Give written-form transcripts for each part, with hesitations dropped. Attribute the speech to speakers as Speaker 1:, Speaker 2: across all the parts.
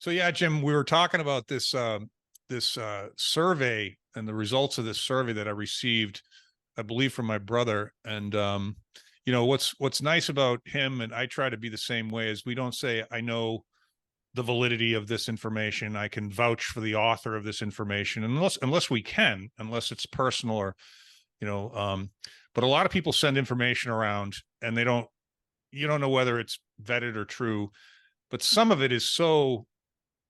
Speaker 1: So yeah, Jim, we were talking about this survey and the results of this survey that I received, I believe, from my brother. And what's nice about him, and I try to be the same way, is we don't say I know the validity of this information. I can vouch for the author of this information, unless we can, unless it's personal or you know. But a lot of people send information around, and you don't know whether it's vetted or true. But some of it is so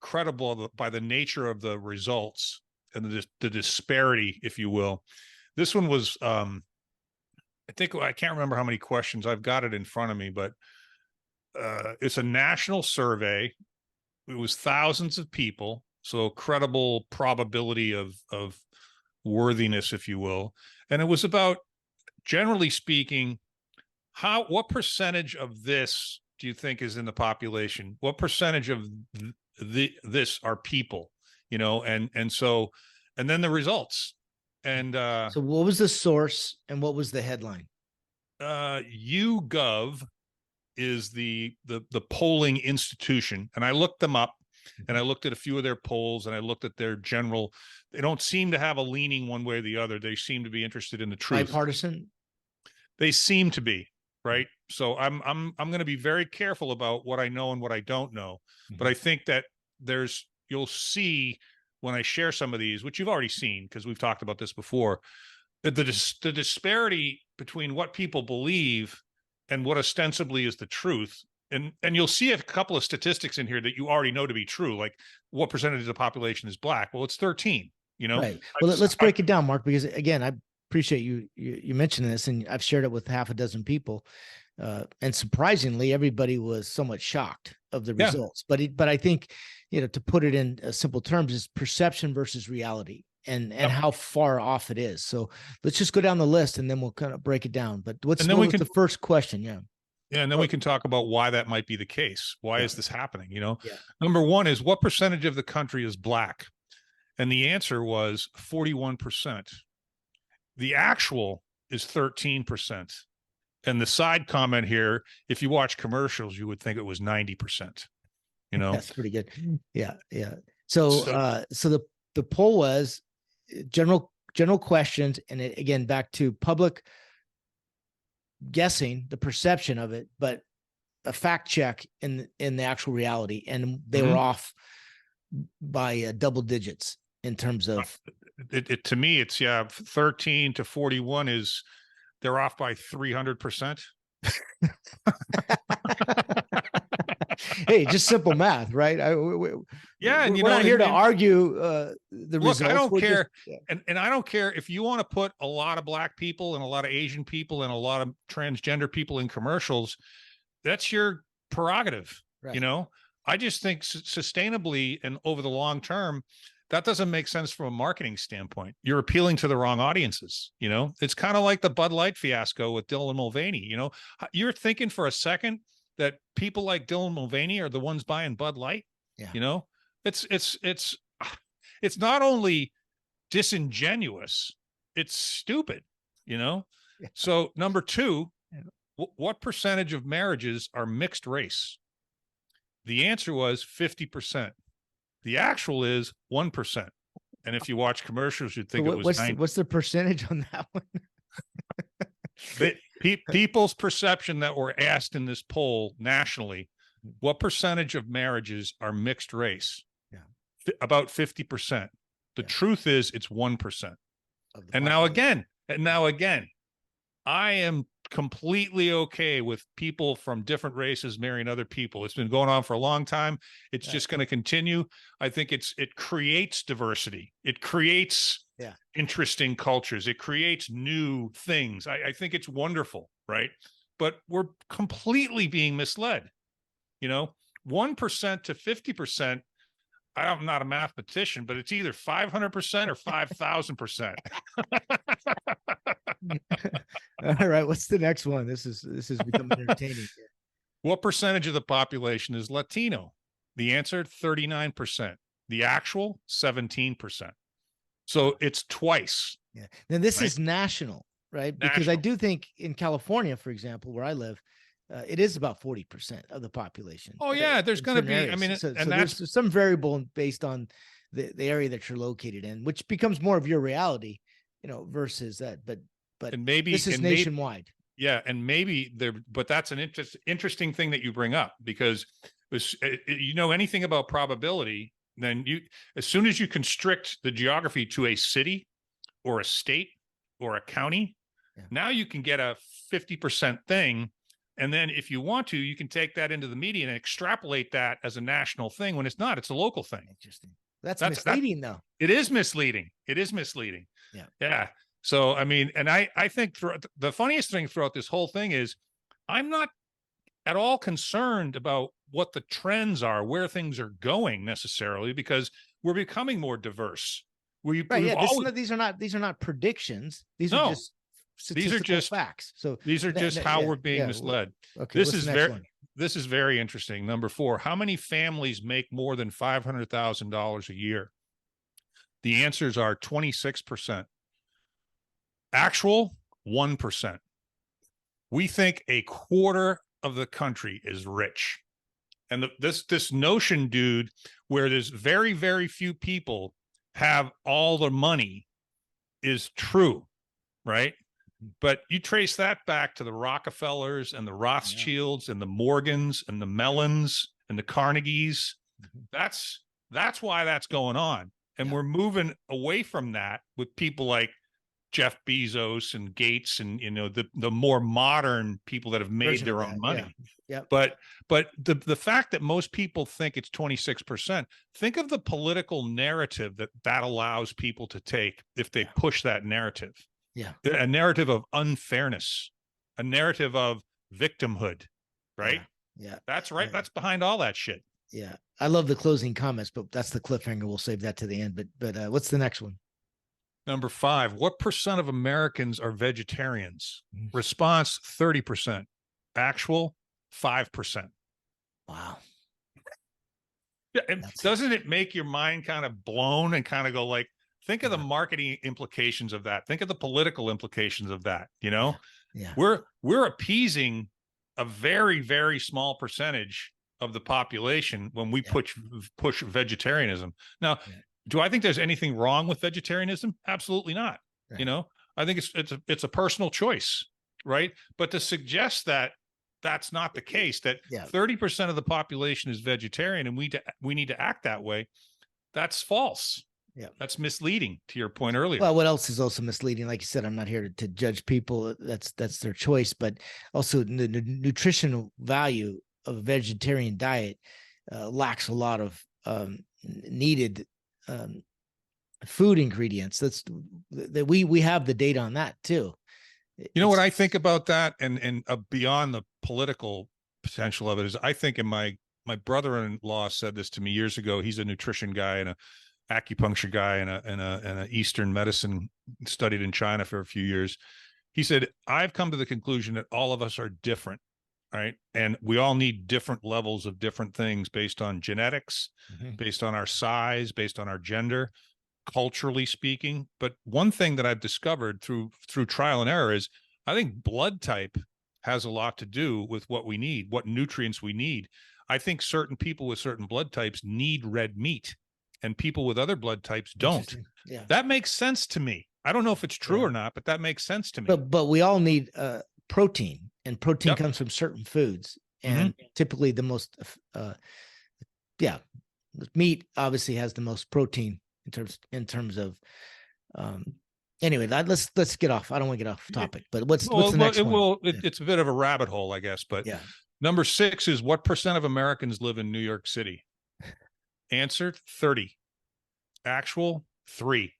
Speaker 1: credible by the nature of the results and the disparity, if you will. This one was, I can't remember how many questions. I've got it in front of me, but it's a national survey. It was thousands of people, so credible probability of worthiness, if you will. And it was about, generally speaking, what percentage of this do you think is in the population? What percentage of this are people? And then the results. And
Speaker 2: so what was the source and what was the headline?
Speaker 1: YouGov is the polling institution, and I looked them up, and I looked at a few of their polls, and I looked at their general. They don't seem to have a leaning one way or the other. They seem to be interested in the truth.
Speaker 2: Bipartisan.
Speaker 1: They seem to be, right? So I'm going to be very careful about what I know and what I don't know. But I think that you'll see when I share some of these, which you've already seen because we've talked about this before, that the disparity between what people believe and what ostensibly is the truth. And you'll see a couple of statistics in here that you already know to be true, like what percentage of the population is Black. Well, it's 13,
Speaker 2: Right. Well, let's break it down, Mark, because again, I appreciate you mentioning this, and I've shared it with half a dozen people. And surprisingly, everybody was somewhat shocked of the results. But I think, to put it in simple terms, is perception versus reality. And how far off it is. So let's just go down the list and then we'll kind of break it down. But what's the first question? Yeah.
Speaker 1: And then we can talk about why that might be the case. Why is this happening? Number one is, what percentage of the country is Black? And the answer was 41%. The actual is 13%. And the side comment here, if you watch commercials, you would think it was 90%.
Speaker 2: That's pretty good. Yeah. Yeah. So the poll was general questions, and again, back to public guessing, the perception of it, but a fact check in the actual reality, and they were off by double digits in terms of
Speaker 1: it. To me, it's 13 to 41 they're off by 300%.
Speaker 2: Hey, just simple math, right?
Speaker 1: And
Speaker 2: we're not here to argue the results.
Speaker 1: I don't care, and I don't care if you want to put a lot of Black people and a lot of Asian people and a lot of transgender people in commercials. That's your prerogative. Right. I just think sustainably and over the long term, that doesn't make sense from a marketing standpoint. You're appealing to the wrong audiences. It's kind of like the Bud Light fiasco with Dylan Mulvaney. You're thinking for a second that people like Dylan Mulvaney are the ones buying Bud Light. Yeah. It's not only disingenuous, it's stupid, Yeah. So number two, what percentage of marriages are mixed race? The answer was 50%. The actual is 1%. And if you watch commercials, you'd think it was 90.
Speaker 2: What's the percentage on that one?
Speaker 1: People's perception that were asked in this poll nationally, what percentage of marriages are mixed race? Yeah. About 50%. The truth is it's 1%. And now again, I am completely okay with people from different races marrying other people. It's been going on for a long time. It's just going to continue. I think it creates diversity. It creates interesting cultures. It creates new things. I think it's wonderful, right? But we're completely being misled. 1% to 50%. I'm not a mathematician, but it's either 500% or 5,000%.
Speaker 2: All right. What's the next one? This is becoming entertaining.
Speaker 1: What percentage of the population is Latino? The answer, 39%. The actual, 17%. So it's twice.
Speaker 2: Yeah. Now this is national, right? Because I do think in California, for example, where I live, it is about 40% of the population.
Speaker 1: Oh yeah, there's
Speaker 2: In
Speaker 1: going to
Speaker 2: certain
Speaker 1: be, I
Speaker 2: areas.
Speaker 1: mean,
Speaker 2: So,
Speaker 1: and that's,
Speaker 2: there's some variable based on the area that you're located in, which becomes more of your reality, versus that. But
Speaker 1: and maybe,
Speaker 2: this is nationwide.
Speaker 1: yeah, and maybe there, but that's an interesting thing that you bring up, because anything about probability, then as soon as you constrict the geography to a city or a state or a county, now you can get a 50% thing. And then if you want to, you can take that into the media and extrapolate that as a national thing when it's not, it's a local thing.
Speaker 2: Interesting. That's misleading though.
Speaker 1: It is misleading. It is misleading.
Speaker 2: Yeah.
Speaker 1: Yeah. So, I mean, and I think the funniest thing throughout this whole thing is I'm not at all concerned about what the trends are, where things are going necessarily, because we're becoming more diverse.
Speaker 2: Right. Yeah. These are not predictions. These are just statistical facts. So
Speaker 1: these are just how we're being misled.
Speaker 2: Okay. This is
Speaker 1: this is very interesting. Number 4, how many families make more than $500,000 a year? The answers are 26%. Actual, 1%. We think a quarter of the country is rich. And this notion, dude, where there's very, very few people have all the money is true, right? But you trace that back to the Rockefellers and the Rothschilds and the Morgans and the Mellons and the Carnegies. That's why that's going on. And we're moving away from that with people like Jeff Bezos and Gates and the more modern people that have made their own money.
Speaker 2: Yeah.
Speaker 1: But the fact that most people think it's 26%, think of the political narrative that allows people to take if they push that narrative.
Speaker 2: Yeah.
Speaker 1: A narrative of unfairness, a narrative of victimhood, right?
Speaker 2: Yeah.
Speaker 1: That's right. That's behind all that shit.
Speaker 2: Yeah. I love the closing comments, but that's the cliffhanger. We'll save that to the end. But what's the next one?
Speaker 1: Number 5, what percent of Americans are vegetarians? Response, 30%. Actual, 5%.
Speaker 2: Wow.
Speaker 1: Yeah, doesn't it make your mind kind of blown and kind of go like, think of the marketing implications of that. Think of the political implications of that.
Speaker 2: Yeah.
Speaker 1: We're appeasing a very, very small percentage of the population when we push vegetarianism. Now, do I think there's anything wrong with vegetarianism? Absolutely not. Right. I think it's a personal choice, right? But to suggest that that's not the case, that 30% of the population is vegetarian and we need to act that way, that's false.
Speaker 2: Yeah,
Speaker 1: that's misleading, to your point earlier.
Speaker 2: Well, what else is also misleading? Like you said, I'm not here to judge people. That's their choice, but also the nutritional value of a vegetarian diet lacks a lot of needed food ingredients. That's that we have the data on that too.
Speaker 1: You know what I think about that, and beyond the political potential of it is, I think, and my brother-in-law said this to me years ago. He's a nutrition guy and a acupuncture guy and a Eastern medicine, studied in China for a few years. He said, I've come to the conclusion that all of us are different, right? And we all need different levels of different things based on genetics, based on our size, based on our gender, culturally speaking. But one thing that I've discovered through trial and error is I think blood type has a lot to do with what we need, what nutrients we need. I think certain people with certain blood types need red meat, and people with other blood types don't.
Speaker 2: Yeah.
Speaker 1: That makes sense to me. I don't know if it's true or not, but that makes sense to me.
Speaker 2: But we all need protein, and protein comes from certain foods, and typically the most meat obviously has the most protein in terms of anyway, let's get off. I don't want to get off topic, but what's the next one?
Speaker 1: It's a bit of a rabbit hole, I guess, but number 6 is, what percent of Americans live in New York City? Answer, 30. Actual, 3.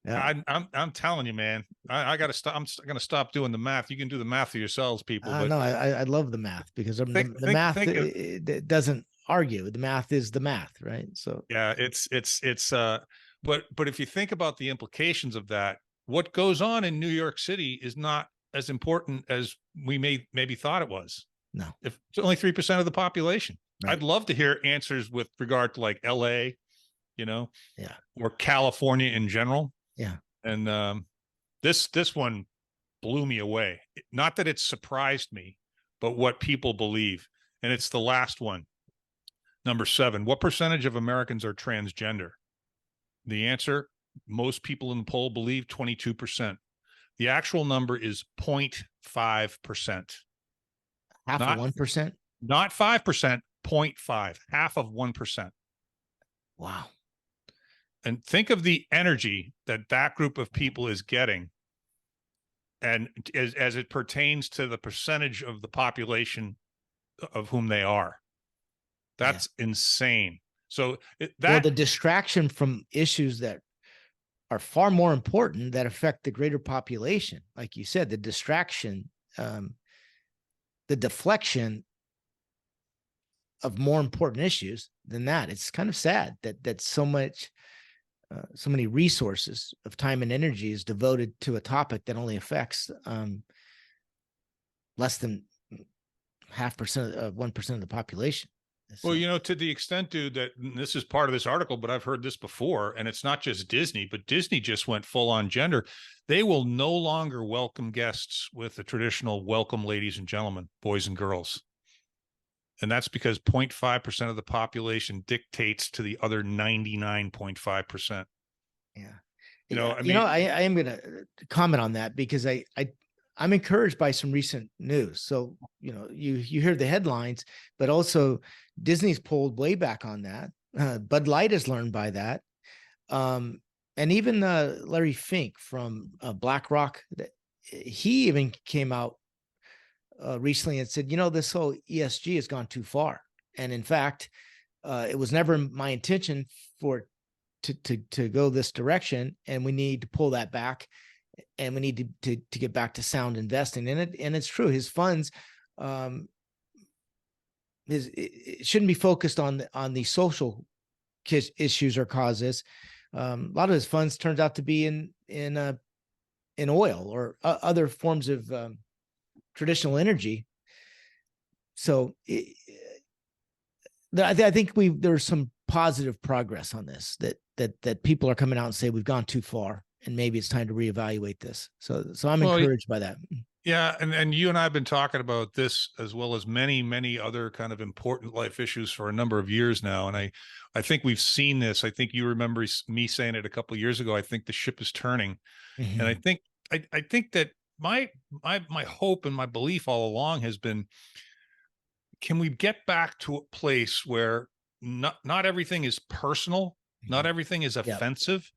Speaker 1: Yeah. I'm telling you, man, I gotta stop. I'm gonna stop doing the math. You can do the math for yourselves, people.
Speaker 2: No, I love the math, because the math it doesn't argue. The math is the math, right? So
Speaker 1: yeah, it's but if you think about the implications of that, what goes on in New York City is not as important as we maybe thought it was.
Speaker 2: No,
Speaker 1: if it's only 3% of the population. Right. I'd love to hear answers with regard to like LA, or California in general.
Speaker 2: Yeah.
Speaker 1: And this one, blew me away. Not that it surprised me, but what people believe. And it's the last one. Number 7, what percentage of Americans are transgender? The answer, most people in the poll believe 22%. The actual number is 0.5%.
Speaker 2: Half of
Speaker 1: Not
Speaker 2: 1%.
Speaker 1: not 5%, 0.5, half of 1%.
Speaker 2: Wow.
Speaker 1: And think of the energy that that group of people is getting, and as it pertains to the percentage of the population of whom they are. That's insane. So
Speaker 2: well, the distraction from issues that are far more important that affect the greater population, like you said, the distraction, the deflection of more important issues than that. It's kind of sad that so many resources of time and energy is devoted to a topic that only affects less than 0.5% of 1% of the population.
Speaker 1: Well, you know, to the extent, dude, that this is part of this article, but I've heard this before, and it's not just Disney, but Disney just went full on gender. They will no longer welcome guests with the traditional welcome, ladies and gentlemen, boys and girls. And that's because 0.5% of the population dictates to the other 99.5%.
Speaker 2: Yeah.
Speaker 1: You know, I
Speaker 2: mean, I am going to comment on that because I'm encouraged by some recent news. So, you know, you hear the headlines, but also Disney's pulled way back on that. Bud Light has learned by that. And even Larry Fink from BlackRock, he even came out recently and said, you know, this whole ESG has gone too far. And in fact, it was never my intention to go this direction, and we need to pull that back, and we need to get back to sound investing in it. And it's true, his funds, it shouldn't be focused on the social issues or causes. A lot of his funds turns out to be in oil or other forms of traditional energy. So I think there's some positive progress on this, that people are coming out and say we've gone too far and maybe it's time to reevaluate this. So I'm encouraged by that.
Speaker 1: Yeah, and you and I have been talking about this as well as many other kind of important life issues for a number of years now, and I think we've seen this. I think you remember me saying it a couple of years ago. I think the ship is turning, and I think that my hope and my belief all along has been, can we get back to a place where not everything is personal, not everything is offensive,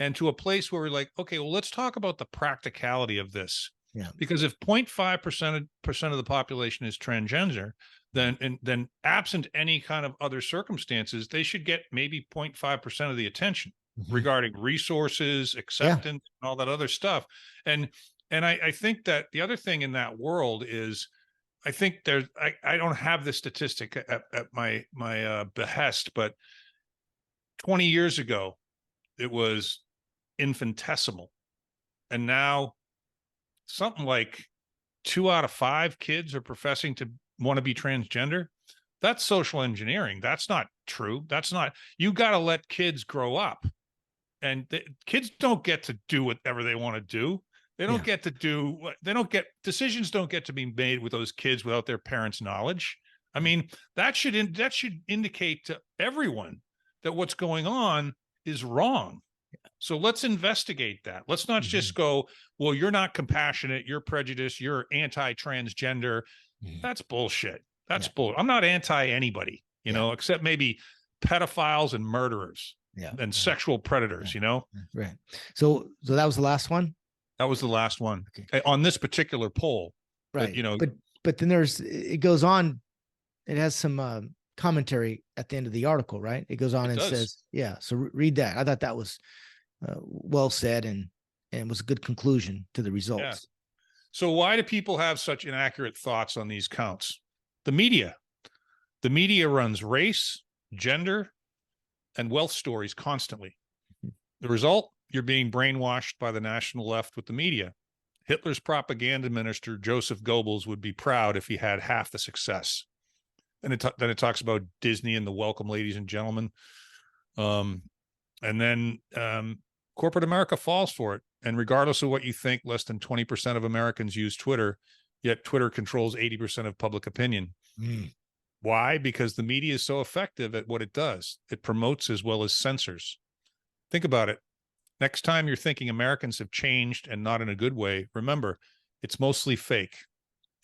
Speaker 1: and to a place where we're like, okay, well, let's talk about the practicality of this.
Speaker 2: Yeah.
Speaker 1: Because if 0.5% of the population is transgender, then absent any kind of other circumstances, they should get maybe 0.5% of the attention regarding resources, acceptance, and all that other stuff. And I think that the other thing in that world is, I think I don't have the statistic at my behest, but 20 years ago, it was infinitesimal. And now something like 2 out of 5 kids are professing to want to be transgender. That's social engineering. That's not true. That's not, you got to let kids grow up, and kids don't get to do whatever they want to do. They don't get to do, decisions don't get to be made with those kids without their parents' knowledge. I mean, that should indicate to everyone that what's going on is wrong. So let's investigate that. Let's not just go, well, you're not compassionate, you're prejudiced, you're anti-transgender. That's bullshit. That's bull. I'm not anti anybody, you know, except maybe pedophiles and murderers and sexual predators, you know?
Speaker 2: Right. So that was the last one?
Speaker 1: That was the last one on this particular poll.
Speaker 2: Right.
Speaker 1: But, you know,
Speaker 2: but then it goes on. It has some commentary at the end of the article, right? It goes on and says, so read that. I thought that was well said and was a good conclusion to the results.
Speaker 1: Yeah. So why do people have such inaccurate thoughts on these counts? The media runs race, gender, and wealth stories constantly. The result, you're being brainwashed by the national left with the media. Hitler's propaganda minister, Joseph Goebbels, would be proud if he had half the success. And then it talks about Disney and the welcome, ladies and gentlemen. And then corporate America falls for it. And regardless of what you think, less than 20% of Americans use Twitter, yet Twitter controls 80% of public opinion. Why? Because the media is so effective at what it does. It promotes as well as censors. Think about it. Next time you're thinking Americans have changed and not in a good way, remember, it's mostly fake.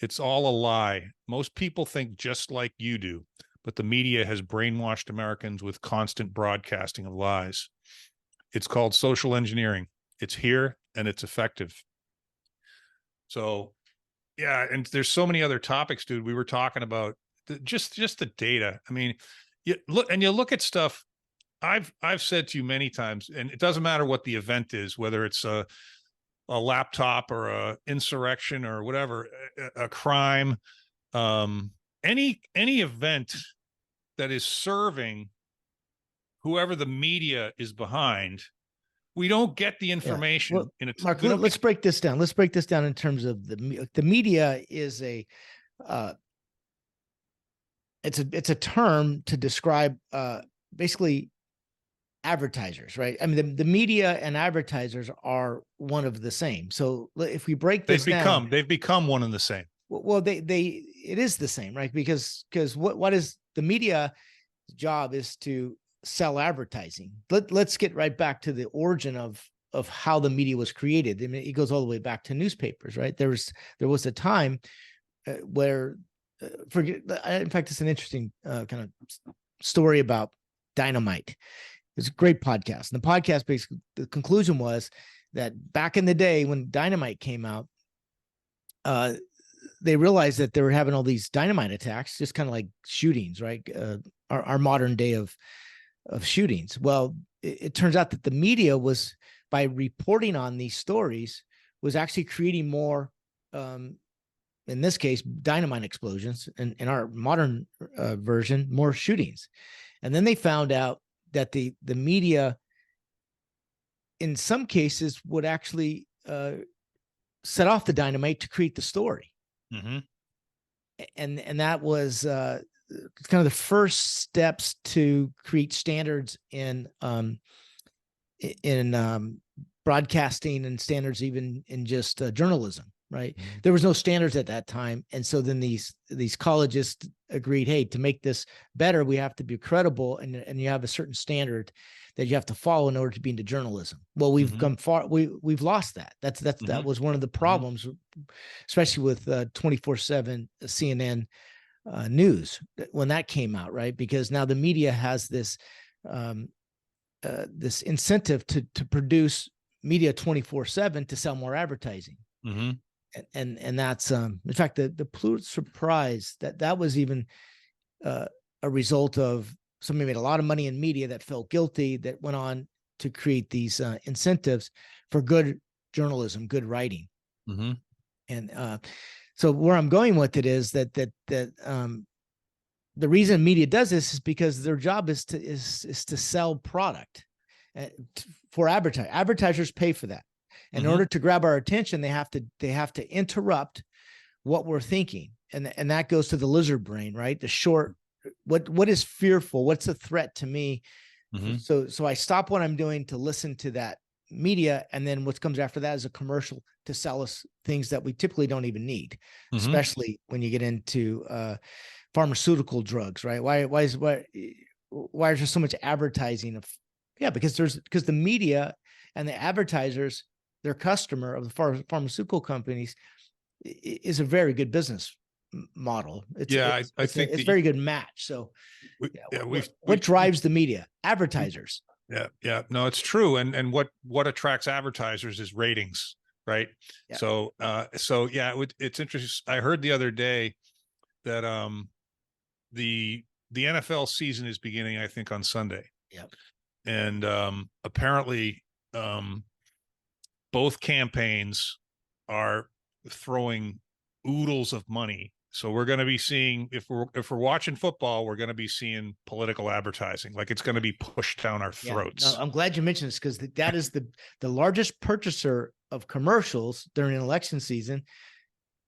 Speaker 1: It's all a lie. Most people think just like you do, but the media has brainwashed Americans with constant broadcasting of lies. It's called social engineering. It's here and it's effective. So, yeah, and there's so many other topics, dude. We were talking about just the data. I mean, you look at stuff. I've said to you many times, and it doesn't matter what the event is, whether it's a laptop or a insurrection or whatever, a crime, any event that is serving whoever the media is behind, we don't get the information.
Speaker 2: Well, Mark, let's break this down. Let's break this down in terms of the media is it's a term to describe basically advertisers, right? I mean, the media and advertisers are one of the same. So if we break this down,
Speaker 1: they've become one and the same.
Speaker 2: Well, it is the same, right? Because what is the media job is to sell advertising. Let's get right back to the origin of how the media was created. I mean, it goes all the way back to newspapers, right? There was a time where, in fact, it's an interesting kind of story about dynamite. It's a great podcast. And the podcast, basically, the conclusion was that back in the day when dynamite came out, they realized that they were having all these dynamite attacks, just kind of like shootings, right? Our modern day of shootings. Well, it turns out that the media was, by reporting on these stories, was actually creating more, in this case, dynamite explosions, and in our modern version, more shootings. And then they found out that the media, in some cases, would actually set off the dynamite to create the story.
Speaker 1: Mm-hmm.
Speaker 2: And that was kind of the first steps to create standards in broadcasting, and standards even in just journalism, right? Mm-hmm. There was no standards at that time. And so then these colleges agreed, hey, to make this better, we have to be credible, and you have a certain standard that you have to follow in order to be into journalism. Well, we've come far. We've lost that. That was one of the problems, especially with 24/7 CNN news when that came out, right? Because now the media has this this incentive to produce media 24/7 to sell more advertising. Mm-hmm. And that's in fact the Pulitzer Prize, that was even a result of somebody made a lot of money in media that felt guilty, that went on to create these incentives for good journalism, good writing. Mm-hmm. And so where I'm going with it is that the reason media does this is because their job is to sell product for advertisers. Advertisers pay for that. In order to grab our attention, they have to interrupt what we're thinking, and that goes to the lizard brain, right? The short, what is fearful? What's a threat to me? Mm-hmm. So I stop what I'm doing to listen to that media, and then what comes after that is a commercial to sell us things that we typically don't even need, especially when you get into pharmaceutical drugs, right? Why is there so much advertising of? Yeah, because the media and the advertisers, their customer of the pharmaceutical companies, is a very good business model. I think it's a very good match. So what drives the media? Advertisers.
Speaker 1: Yeah, no, it's true. And what attracts advertisers is ratings, right? Yeah. So it's interesting. I heard the other day that the NFL season is beginning, I think, on Sunday.
Speaker 2: Yeah.
Speaker 1: And apparently both campaigns are throwing oodles of money. So we're going to be seeing, if we're watching football, we're going to be seeing political advertising. Like, it's going to be pushed down our throats.
Speaker 2: No, I'm glad you mentioned this, because that is the largest purchaser of commercials during an election season.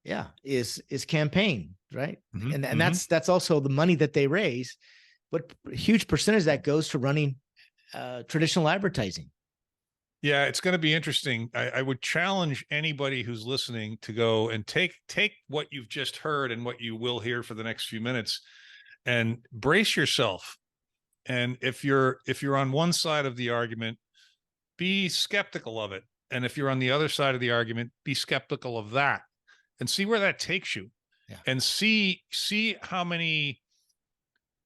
Speaker 2: Yeah, is campaign, right? Mm-hmm. And that's also the money that they raise, but a huge percentage of that goes to running traditional advertising.
Speaker 1: Yeah, it's going to be interesting. I would challenge anybody who's listening to go and take what you've just heard and what you will hear for the next few minutes and brace yourself. And if you're on one side of the argument, be skeptical of it. And if you're on the other side of the argument, be skeptical of that and see where that takes you.
Speaker 2: Yeah.
Speaker 1: And see how many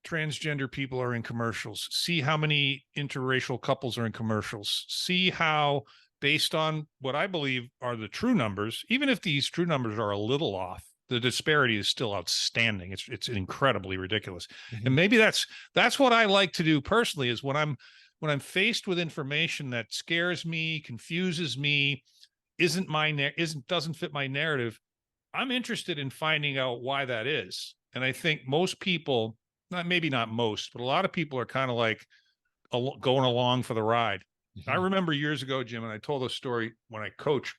Speaker 1: transgender people are in commercials, see how many interracial couples are in commercials, see how, based on what I believe are the true numbers, even if these true numbers are a little off, the disparity is still outstanding. It's incredibly ridiculous.
Speaker 2: Mm-hmm.
Speaker 1: And maybe that's what I like to do personally, is when I'm faced with information that scares me, confuses me, doesn't fit my narrative, I'm interested in finding out why that is. And I think most people, maybe not most, but a lot of people are kind of like going along for the ride.
Speaker 2: Mm-hmm.
Speaker 1: I remember years ago, Jim, and I told a story when I coached.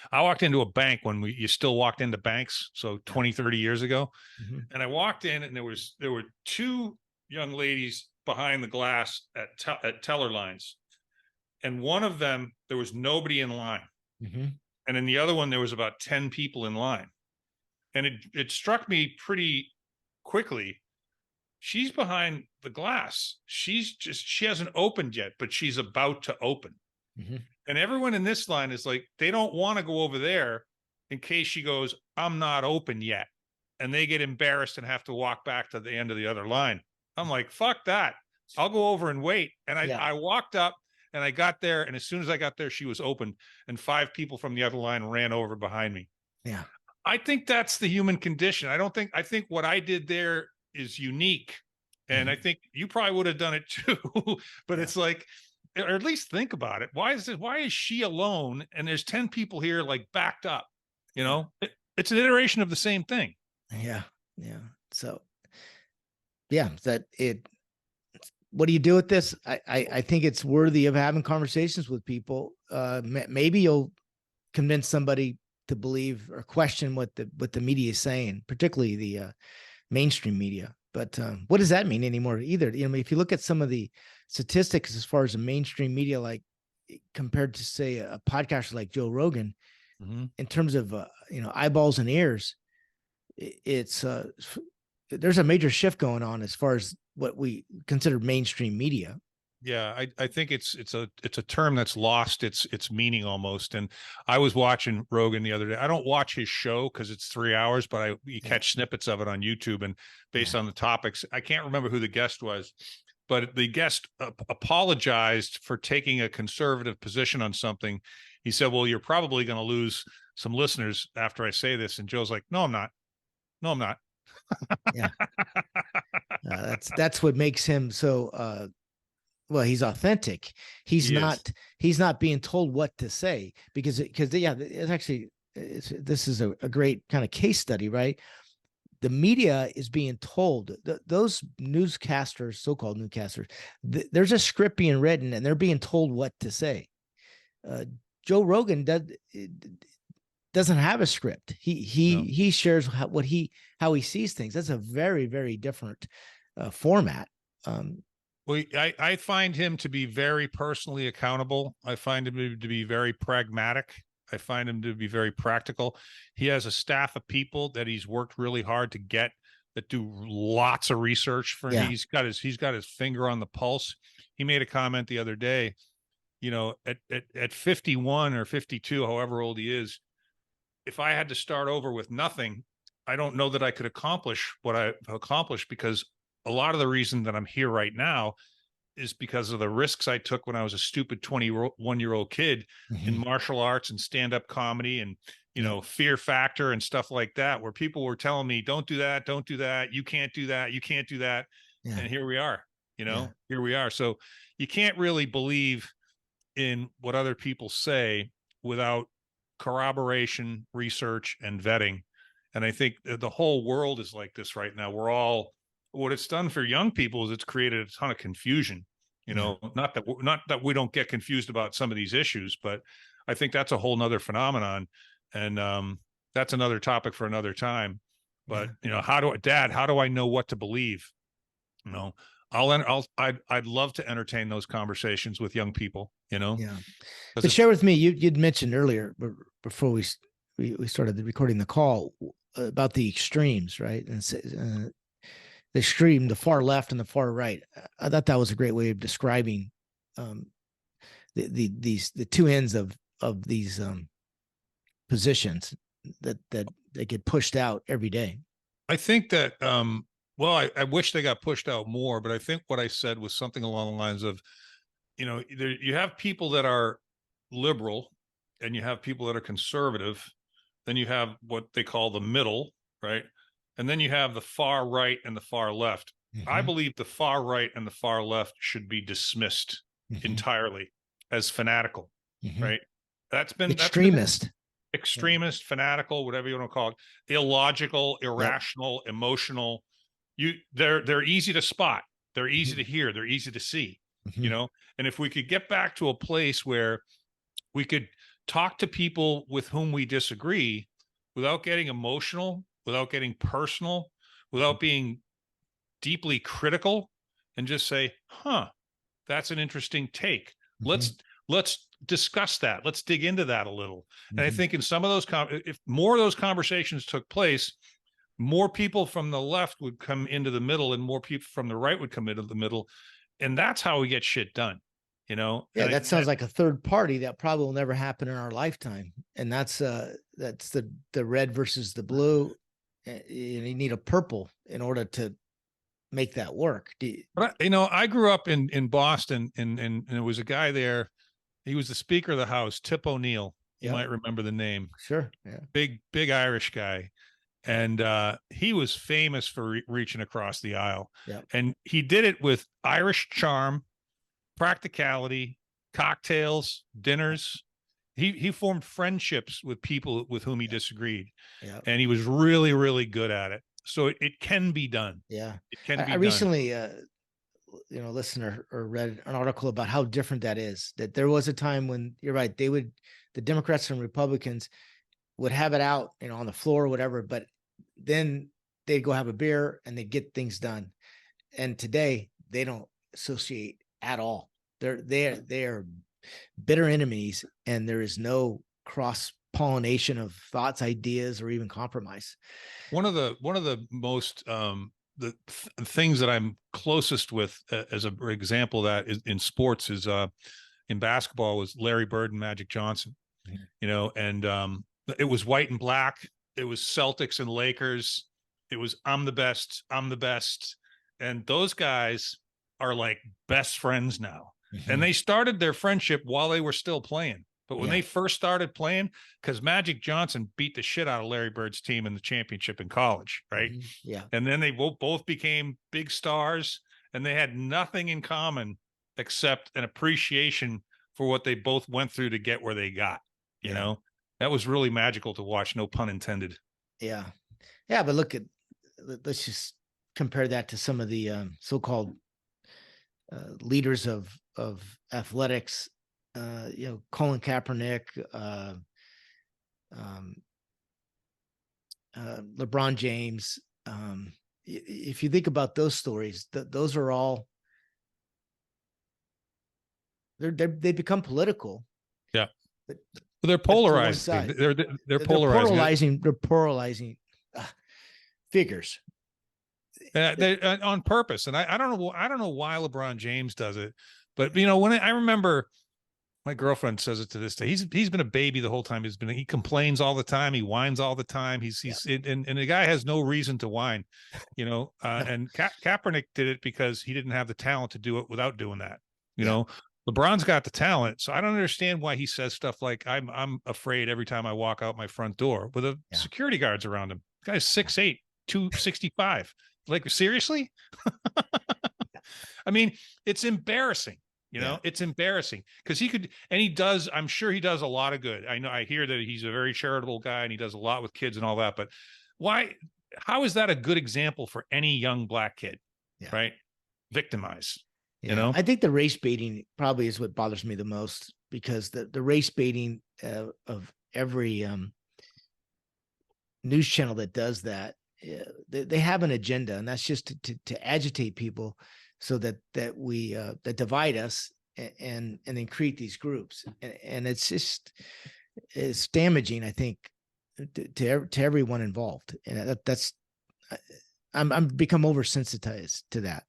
Speaker 1: I walked into a bank when you still walked into banks, so 20, 30 years ago.
Speaker 2: Mm-hmm.
Speaker 1: And I walked in, and there were two young ladies behind the glass at teller lines. And one of them, there was nobody in line.
Speaker 2: Mm-hmm.
Speaker 1: And in the other one, there was about 10 people in line. And it struck me pretty quickly. She's behind the glass. She hasn't opened yet, but she's about to open.
Speaker 2: Mm-hmm.
Speaker 1: And everyone in this line is like, they don't want to go over there in case she goes, I'm not open yet. And they get embarrassed and have to walk back to the end of the other line. I'm like, fuck that. I'll go over and wait. And I walked up and I got there. And as soon as I got there, she was open. And 5 people from the other line ran over behind me.
Speaker 2: Yeah.
Speaker 1: I think that's the human condition. I think what I did there is unique. And I think you probably would have done it too, but it's like, or at least think about it. Why is she alone? And there's 10 people here, like, backed up, it's an iteration of the same thing.
Speaker 2: Yeah. Yeah. So yeah, what do you do with this? I think it's worthy of having conversations with people. Maybe you'll convince somebody to believe or question what the media is saying, particularly the mainstream media. But what does that mean anymore either? If you look at some of the statistics as far as the mainstream media, like compared to, say, a podcaster like Joe Rogan,
Speaker 1: mm-hmm.
Speaker 2: in terms of eyeballs and ears, it's there's a major shift going on as far as what we consider mainstream media.
Speaker 1: Yeah, I think it's a term that's lost its meaning almost. And I was watching Rogan the other day. I don't watch his show because it's 3 hours, but you catch snippets of it on YouTube. And based on the topics, I can't remember who the guest was, but the guest apologized for taking a conservative position on something. He said, "Well, you're probably going to lose some listeners after I say this." And Joe's like, "No, I'm not. No, I'm not."
Speaker 2: Yeah, that's what makes him so. Well, he's authentic. He's not being told what to say because it's actually this is a great kind of case study, right? The media is being told, those newscasters, so-called newscasters, there's a script being written and they're being told what to say. Joe Rogan doesn't have a script. He shares how he sees things. That's a very, very different format.
Speaker 1: Well, I find him to be very personally accountable. I find him to be very pragmatic. I find him to be very practical. He has a staff of people that he's worked really hard to get that do lots of research for him. He's got his finger on the pulse. He made a comment the other day, at 51 or 52, however old he is, if I had to start over with nothing, I don't know that I could accomplish what I've accomplished, because a lot of the reason that I'm here right now is because of the risks I took when I was a stupid 21-year-old kid in martial arts and stand-up comedy and, Fear Factor and stuff like that, where people were telling me, don't do that. You can't do that. You can't do that. Yeah. And here we are, here we are. So you can't really believe in what other people say without corroboration, research, and vetting. And I think the whole world is like this right now. What it's done for young people is it's created a ton of confusion, not that we don't get confused about some of these issues, but I think that's a whole nother phenomenon. And that's another topic for another time. But, how do I know what to believe? I'd love to entertain those conversations with young people, you know,
Speaker 2: Yeah.
Speaker 1: because
Speaker 2: But share with me, you'd mentioned earlier before we started recording the call about the extremes, right? And the extreme, the far left and the far right. I thought that was a great way of describing um, the two ends of these positions that they get pushed out every day.
Speaker 1: I think that, well, I wish they got pushed out more, but I think what I said was something along the lines of, you know, you have people that are liberal and you have people that are conservative. Then you have what they call the middle, right? And then you have the far right and the far left. I
Speaker 2: Mm-hmm.
Speaker 1: believe the far right and the far left should be dismissed
Speaker 2: Mm-hmm.
Speaker 1: entirely as fanatical,
Speaker 2: Mm-hmm.
Speaker 1: right? That's been
Speaker 2: Extremist. Yeah.
Speaker 1: extremist, fanatical, whatever you want to call it, illogical,
Speaker 2: Yep.
Speaker 1: irrational, emotional. They're easy to spot. They're easy to
Speaker 2: Mm-hmm.
Speaker 1: hear. They're easy to see, you
Speaker 2: Mm-hmm.
Speaker 1: know. And if we could get back to a place where we could talk to people with whom we disagree without getting emotional, without getting personal, without being deeply critical, and just say, "Huh, that's an interesting take.
Speaker 2: Mm-hmm.
Speaker 1: Let's discuss that. Let's dig into that a little." And I
Speaker 2: Mm-hmm.
Speaker 1: think in some of those, if more of those conversations took place, more people from the left would come into the middle, and more people from the right would come into the middle, and that's how we get shit done, you know.
Speaker 2: Yeah, that sounds like a third party that probably will never happen in our lifetime. And that's the red versus the blue. You need a purple in order to make that work.
Speaker 1: But you know, I grew up in Boston, and there was a guy there. He was the Speaker of the House, Tip O'Neill. You
Speaker 2: Yep,
Speaker 1: might remember the name.
Speaker 2: sure. Yeah.
Speaker 1: Big Irish guy, and he was famous for reaching across the aisle,
Speaker 2: Yep.
Speaker 1: and he did it with Irish charm, practicality, cocktails, dinners. He formed friendships with people with whom he
Speaker 2: Yep.
Speaker 1: disagreed,
Speaker 2: Yep.
Speaker 1: and he was really good at it. So it can be done.
Speaker 2: Yeah.
Speaker 1: It can
Speaker 2: I
Speaker 1: be done.
Speaker 2: recently listened or read an article about how different that is. That there was a time when you're right, the Democrats and Republicans would have it out, on the floor or whatever, but then they'd go have a beer and they'd get things done. And today they don't associate at all. They're bitter enemies, and there is no cross pollination of thoughts, ideas, or even compromise.
Speaker 1: One of the most things that I'm closest with as an example of that is in sports is in basketball was Larry Bird and Magic Johnson,
Speaker 2: Mhm.
Speaker 1: you know, and it was white and black. It was Celtics and Lakers. It was I'm the best, I'm the best. And those guys are like best friends now. And
Speaker 2: Mhm.
Speaker 1: they started their friendship while they were still playing. But when
Speaker 2: Yeah.
Speaker 1: they first started playing, because Magic Johnson beat the shit out of Larry Bird's team in the championship in college, right?
Speaker 2: Mhm. Yeah.
Speaker 1: And then they both became big stars, and they had nothing in common except an appreciation for what they both went through to get where they got. You
Speaker 2: Yeah.
Speaker 1: know, that was really magical to watch. No pun intended.
Speaker 2: Yeah. Yeah. But let's just compare that to some of the so-called leaders of athletics. Colin Kaepernick, um, LeBron James. If you think about those stories, those are all they become political.
Speaker 1: Yeah,
Speaker 2: But
Speaker 1: they're
Speaker 2: to one
Speaker 1: polarizing.
Speaker 2: side.
Speaker 1: They're
Speaker 2: They're
Speaker 1: polarizing.
Speaker 2: polarizing. They're polarizing figures.
Speaker 1: They on purpose, and I don't know. I don't know why LeBron James does it, but you know, when I remember my girlfriend says it to this day. He's been a baby the whole time. He complains all the time. He whines all the time.
Speaker 2: Yeah.
Speaker 1: And the guy has no reason to whine, you know.
Speaker 2: No.
Speaker 1: And Kaepernick did it because he didn't have the talent to do it without doing that. You
Speaker 2: Yeah.
Speaker 1: know, LeBron's got the talent, so I don't understand why he says stuff like I'm afraid every time I walk out my front door with a
Speaker 2: Yeah.
Speaker 1: security guards around him. The guy's 6'8", 265. Like seriously? I mean, it's embarrassing. You know,
Speaker 2: Yeah.
Speaker 1: it's embarrassing because he could, and he does. I'm sure he does a lot of good. I hear that he's a very charitable guy and he does a lot with kids and all that. But why? How is that a good example for any young black kid?
Speaker 2: Yeah.
Speaker 1: Right? Victimize.
Speaker 2: Yeah.
Speaker 1: You know,
Speaker 2: I think the race baiting probably is what bothers me the most, because the race baiting of every news channel that does that, they have an agenda, and that's just to agitate people so that we that divide us and then create these groups, and it's damaging, I think, to everyone involved, and that's I'm become oversensitized to that.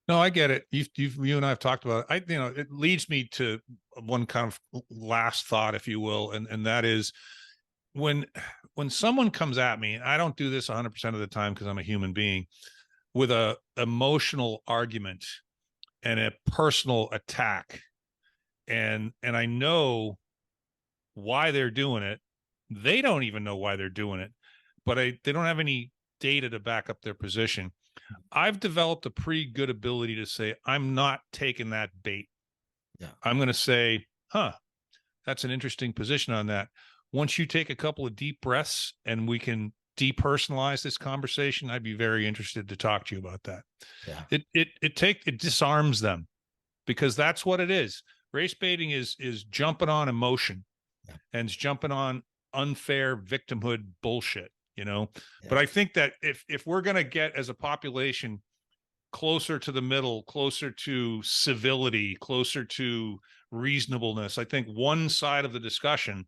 Speaker 1: No, I get it. You and I have talked about it. It leads me to one kind of last thought, if you will, and that is when someone comes at me, I don't do this 100% of the time because I'm a human being, with a emotional argument and a personal attack, and I know why they're doing it. They don't even know why they're doing it, but they don't have any data to back up their position. I've developed a pretty good ability to say, I'm not taking that bait.
Speaker 2: Yeah.
Speaker 1: I'm going to say, that's an interesting position on that. Once you take a couple of deep breaths and we can depersonalize this conversation, I'd be very interested to talk to you about that.
Speaker 2: Yeah.
Speaker 1: It disarms them, because that's what it is. Race baiting is jumping on emotion, and it's jumping on unfair victimhood bullshit, But I think that if we're going to get as a population closer to the middle, closer to civility, closer to reasonableness, I think one side of the discussion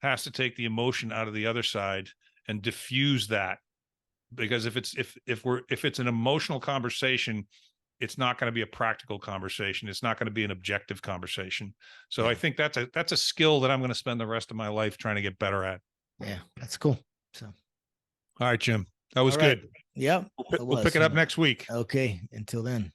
Speaker 1: has to take the emotion out of the other side and diffuse that. Because if it's an emotional conversation, it's not going to be a practical conversation. It's not going to be an objective conversation. So I think that's a skill that I'm going to spend the rest of my life trying to get better at.
Speaker 2: Yeah, that's cool. So,
Speaker 1: all right, Jim, that was
Speaker 2: right.
Speaker 1: Good.
Speaker 2: Yep.
Speaker 1: We'll pick it up next week.
Speaker 2: Okay. Until then.